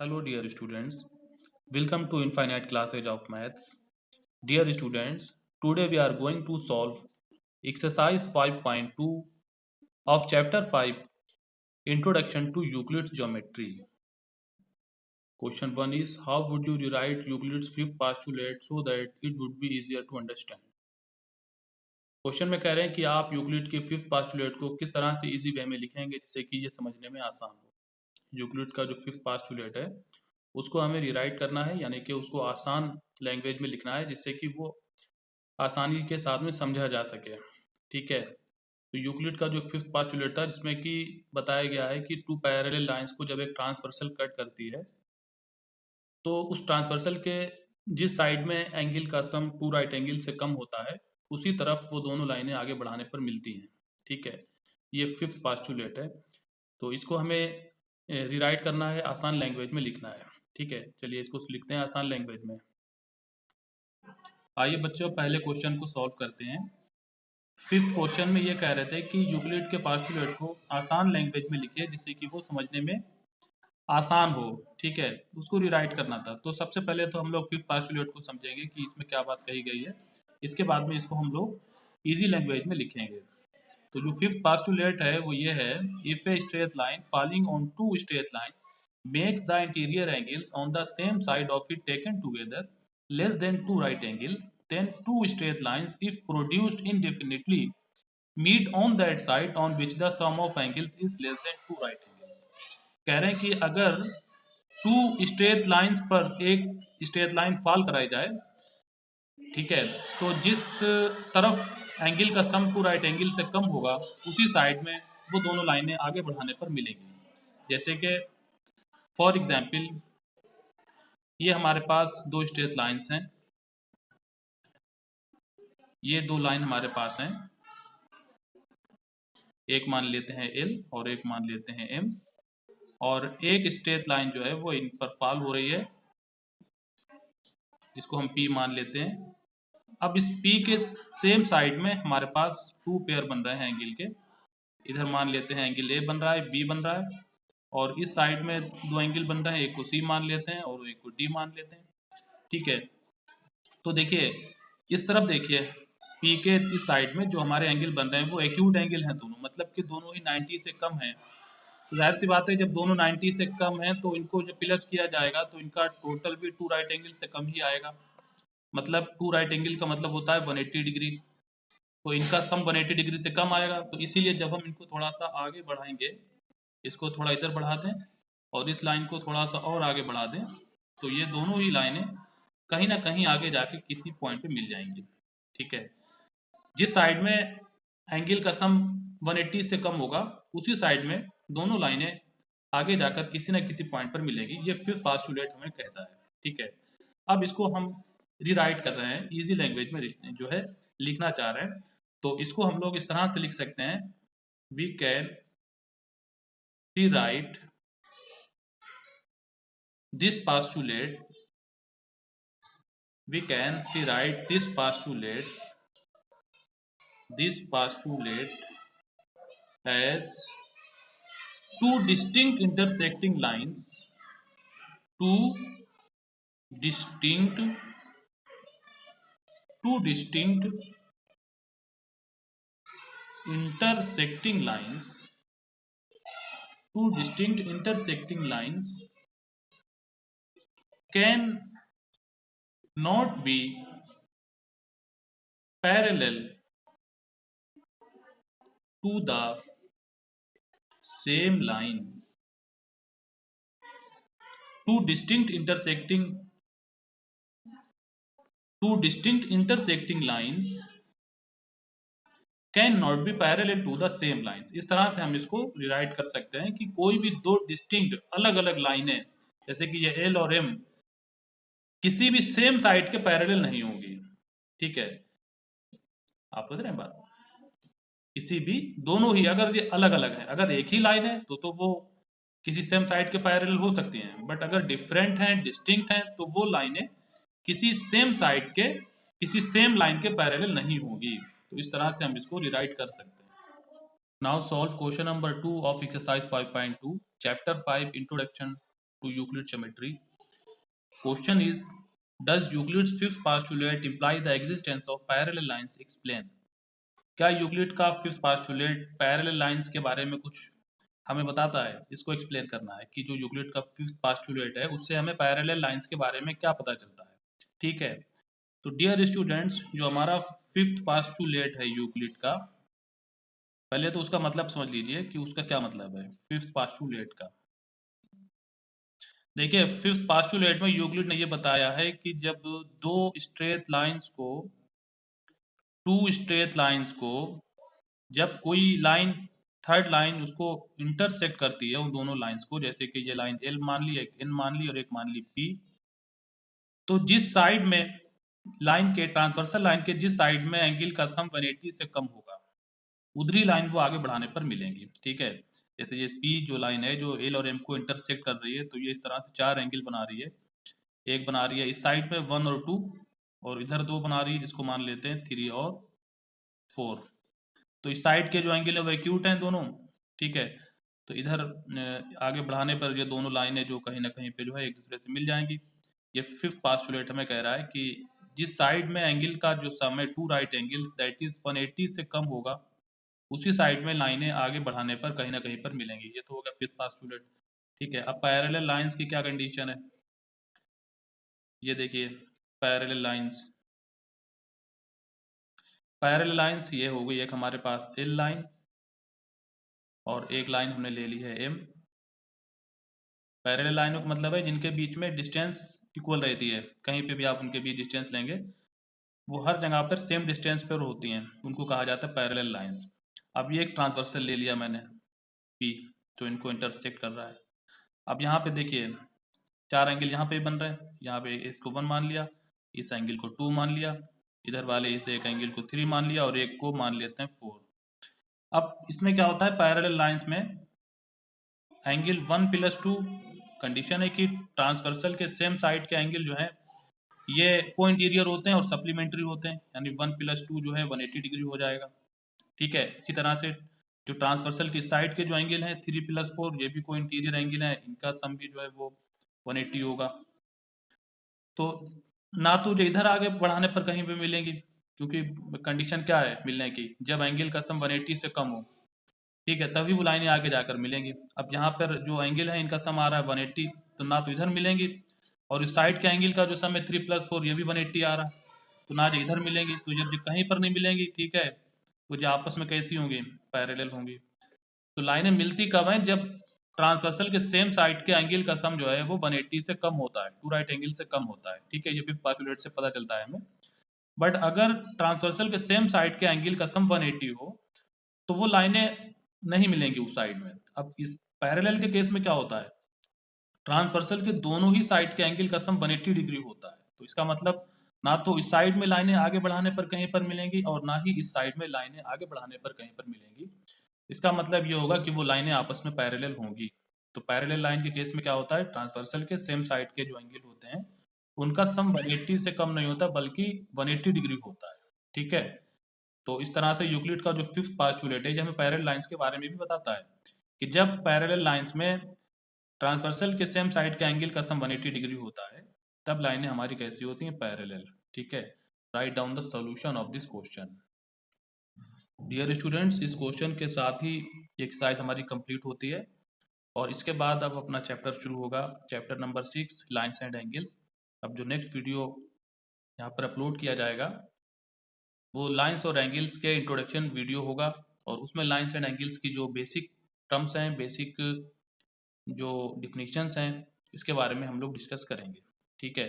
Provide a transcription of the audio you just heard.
Hello, dear students. Welcome to Infinite Classes of Maths. Dear students, today we are going to solve exercise 5.2 of chapter 5 Introduction to Euclid's Geometry. Question 1 is how would you rewrite Euclid's fifth postulate so that it would be easier to understand? Question में कह रहे हैं कि आप Euclid के fifth postulate को किस तरह से इजी वे में लिखेंगे जिससे कि ये समझने में आसान हो। यूक्लिड का जो फिफ्थ पास्टुलेट है उसको हमें रिराइट करना है, यानी कि उसको आसान लैंग्वेज में लिखना है जिससे कि वो आसानी के साथ में समझा जा सके। ठीक है, तो यूक्लिड का जो फिफ्थ पास्टुलेट था जिसमें कि बताया गया है कि टू पैरेलल लाइंस को जब एक ट्रांसवर्सल कट करती है तो उस ट्रांसवर्सल के जिस साइड में एंगल का सम टू राइट एंगल से कम होता है उसी तरफ वो दोनों लाइनें आगे बढ़ाने पर मिलती हैं। ठीक है, ये फिफ्थ पास्टुलेट है, तो इसको हमें रिराइट करना है, आसान लैंग्वेज में लिखना है। ठीक है, चलिए इसको लिखते हैं आसान लैंग्वेज में। आइए बच्चों पहले क्वेश्चन को सॉल्व करते हैं। फिफ्थ क्वेश्चन में ये कह रहे थे कि यूक्लिड के पास्टुलेट को आसान लैंग्वेज में लिखिए जिससे कि वो समझने में आसान हो। ठीक है, उसको रिराइट करना था। तो सबसे पहले तो हम लोग फिफ्थ पास्टुलेट को समझेंगे कि इसमें क्या बात कही गई है, इसके बाद में इसको हम लोग इजी लैंग्वेज में लिखेंगे। तो जो फिफ्थ पास्टुलेट है वो ये है, if a straight line falling on two straight lines makes the interior angles on the same side of it taken together less than two right angles, then two straight lines if produced indefinitely meet on that side on which the sum of angles is less than two right angles। कह रहे हैं कि अगर to straight lines पर एक straight line fall कराई जाए, ठीक है, तो जिस तरफ एंगल का सम टू राइट एंगल से कम होगा उसी साइड में वो दोनों लाइनें आगे बढ़ाने पर मिलेंगी। जैसे कि फॉर एग्जाम्पल ये हमारे पास दो स्ट्रेट लाइंस हैं, ये दो लाइन हमारे पास हैं, एक मान लेते हैं L और एक मान लेते हैं M, और एक स्ट्रेट लाइन जो है वो इन पर फॉल हो रही है, इसको हम P मान लेते हैं। अब इस P के सेम साइड में हमारे पास टू पेयर बन रहे हैं एंगल के, इधर मान लेते हैं एंगल A बन रहा है, B बन रहा है, और इस साइड में दो एंगल बन रहे हैं, एक को C मान लेते हैं और एक को D मान लेते हैं। ठीक है, तो देखिए इस तरफ देखिए P के इस साइड में जो हमारे एंगल बन रहे हैं वो एक्यूट एंगल हैं दोनों, मतलब कि दोनों ही 90 से कम हैं। तो जाहिर सी बात है जब दोनों 90 से कम हैं तो इनको जब प्लस किया जाएगा तो इनका टोटल भी टू राइट एंगल से कम ही आएगा। मतलब टू राइट एंगल का मतलब होता है 180 डिग्री, तो इनका सम 180 डिग्री से कम आएगा। तो इसीलिए जब हम इनको थोड़ा सा आगे बढ़ाएंगे, इसको थोड़ा इधर बढ़ा दें और इस लाइन को थोड़ा सा और आगे बढ़ा दें, तो ये दोनों ही लाइनें कहीं ना कहीं आगे जाके किसी पॉइंट पे मिल जाएंगी। ठीक है, जिस साइड में एंगल का सम 180 से कम होगा उसी साइड में दोनों लाइनें आगे जाकर किसी न किसी पॉइंट पर मिलेगी, ये फिफ्थ पास्टुलेट हमें कहता है। ठीक है, अब इसको हम रीराइट कर रहे हैं, इजी लैंग्वेज में जो है लिखना चाह रहे हैं, तो इसको हम लोग इस तरह से लिख सकते हैं, we can rewrite this postulate, we can rewrite this postulate as two distinct intersecting lines, two distinct intersecting lines, can not be parallel to the same line. Two distinct intersecting lines can not be parallel to the same lines. इस तरह से हम इसको rewrite कर सकते हैं कि कोई भी दो डिस्टिंक्ट अलग अलग लाइनें, जैसे कि ये L और M, किसी भी सेम साइड के पैरेलल नहीं होंगी। ठीक है, आप समझ रहे हैं बात, किसी भी दोनों ही अगर ये अलग अलग है, अगर एक ही लाइन है तो वो किसी सेम साइड के पैरेलल हो सकती हैं, बट अगर डिफरेंट हैं, डिस्टिंक्ट हैं, तो वो लाइनें किसी सेम साइड के किसी सेम लाइन के पैरेलल नहीं होगी। तो इस तरह से हम इसको रिराइट कर सकते हैं। Now solve question number 2 of exercise 5.2 chapter 5 introduction to Euclid's geometry. Question is, does Euclid's fifth postulate imply the existence of parallel lines? Explain. क्या यूक्लिड का फिफ्थ पास्टुलेट पैरेलल लाइंस के बारे में कुछ हमें बताता है? इसको एक्सप्लेन करना है कि जो यूक्लिड का फिफ्थ पास्टुलेट है उससे हमें पैरेलल लाइंस के बारे में क्या पता चलता है। ठीक है, तो डियर स्टूडेंट्स, जो हमारा फिफ्थ पास्टुलेट है यूक्लिड का, पहले तो उसका मतलब समझ लीजिए कि उसका क्या मतलब है फिफ्थ पास्टुलेट का। देखिए, फिफ्थ पास्टुलेट में यूक्लिड ने ये बताया है कि जब टू स्ट्रेट लाइंस को जब कोई लाइन थर्ड लाइन उसको इंटरसेक्ट करती है, उन दोनों लाइंस को, जैसे कि ये लाइन एल मान ली, एक एन मान ली और एक मान ली पी, तो जिस साइड में लाइन के ट्रांसवर्सल लाइन के जिस साइड में एंगल का सम 180 से कम होगा, उधरी लाइन वो आगे बढ़ाने पर मिलेंगी। ठीक है, जैसे ये पी जो लाइन है जो एल और एम को इंटरसेक्ट कर रही है, तो ये इस तरह से चार एंगल बना रही है। एक बना रही है इस साइड में 1 और 2, और इधर 2 बना रही है जिसको मान लेते हैं 3 और 4। तो इस साइड के जो एंगल है वो एक्यूट हैं दोनों। ठीक है, तो इधर आगे बढ़ाने पर ये दोनों लाइनें जो कहीं ना कहीं पे जो है एक दूसरे से मिल जाएंगी। ये फिफ्थ पास्टुलेट हमें कह रहा है कि जिस साइड में एंगल का जो सम है two right angles that is 180 से कम होगा, उसी साइड में लाइनें आगे बढ़ाने पर कहीं ना कहीं पर मिलेंगी। ये तो होगा फिफ्थ पास्टुलेट। ठीक है, अब पैरेलल लाइंस की क्या कंडीशन है, ये देखिए पैरेलल लाइंस ये हो गई, एक हमारे पास एल लाइन और एक लाइन हमने ले ली है एम। पैरेलल लाइनों का मतलब है जिनके बीच में डिस्टेंस इक्वल रहती है, कहीं पे भी आप उनके बीच डिस्टेंस लेंगे वो हर जगह पर सेम डिस्टेंस पर होती हैं, उनको कहा जाता है पैरेलल लाइंस। अब ये एक ट्रांसवर्सल ले लिया मैंने पी, जो इनको इंटरसेक्ट कर रहा है। अब यहाँ पे देखिए चार एंगल यहाँ पे बन रहे हैं, यहाँ पे इसको 1 मान लिया, इस एंगल को 2 मान लिया, इधर वाले इस एक एंगल को 3 मान लिया और एक को मान लेते हैं 4। अब इसमें क्या होता है, पैरेलल लाइंस में एंगल 1 + 2 कंडीशन है कि ट्रांसवर्सल के सेम साइड के एंगल जो है ये को इंटीरियर होते हैं और सप्लीमेंट्री होते हैं, यानी 1 + 2 जो है 180 डिग्री हो जाएगा। ठीक है, इसी तरह से जो ट्रांसवर्सल की साइड के जो एंगल हैं 3 + 4 ये भी को इंटीरियर एंगल है, इनका सम भी जो है वो 180 होगा। तो ना तो जो इधर आगे बढ़ाने पर कहीं पे मिलेंगी, क्योंकि कंडीशन क्या है मिलने की, जब एंगल का सम 180 से कम हो। ठीक है, तभी वो लाइनें आगे जाकर मिलेंगी। अब यहाँ पर जो एंगल है इनका सम आ रहा है 180, तो ना तो इधर मिलेंगी, और इस साइड के एंगल का जो सम है 3 + 4 ये भी 180 आ रहा है, तो ना जो इधर मिलेंगी। तो जब कहीं पर नहीं मिलेंगी, ठीक है, तो जो आपस में कैसी होंगी, पैरेलल होंगी। तो लाइनें मिलती कब हैं, जब ट्रांसवर्सल के सेम साइड के एंगल का सम जो है वो 180 से कम होता है, टू राइट एंगल से कम होता है। ठीक है, ये फिफ्थ पास्टुलेट से पता चलता है हमें। बट अगर ट्रांसवर्सल के सेम साइड के एंगल का सम 180 हो तो वो लाइनें नहीं मिलेंगी उस साइड में। अब इस पैरेलल के केस में क्या होता है, ट्रांसवर्सल के दोनों ही साइड के एंगल का सम 180 डिग्री होता है, तो इसका मतलब ना तो इस साइड में लाइनें आगे बढ़ाने पर कहीं पर मिलेंगी और ना ही इस साइड में लाइनें आगे बढ़ाने पर कहीं पर मिलेंगी। इसका मतलब ये होगा कि वो लाइनें आपस में पैरेलल होंगी। तो पैरेलल लाइन के केस में क्या होता है, ट्रांसवर्सल के सेम साइड के जो एंगल होते हैं उनका सम 180 से कम नहीं होता बल्कि 180 डिग्री होता है। ठीक है, तो इस तरह से यूक्लिड का जो फिफ्थ पास्टुलेट है जो हमें पैरेलल लाइंस के बारे में भी बताता है कि जब पैरेलल लाइंस में ट्रांसवर्सल के सेम साइड का एंगल का सम 180 डिग्री होता है तब लाइनें हमारी कैसी होती हैं, पैरेलल। ठीक है, write down the solution of this question. Dear students, इस क्वेश्चन के साथ ही एक्सरसाइज हमारी कंप्लीट होती है और इसके बाद अब अपना चैप्टर शुरू होगा, chapter number 6 lines and angles. अब जो नेक्स्ट वीडियो यहाँ पर अपलोड किया जाएगा वो लाइन्स और एंगल्स के इंट्रोडक्शन वीडियो होगा और उसमें लाइन्स एंड एंगल्स की जो बेसिक टर्म्स हैं, बेसिक जो डिफिनीशंस हैं, इसके बारे में हम लोग डिस्कस करेंगे। ठीक है।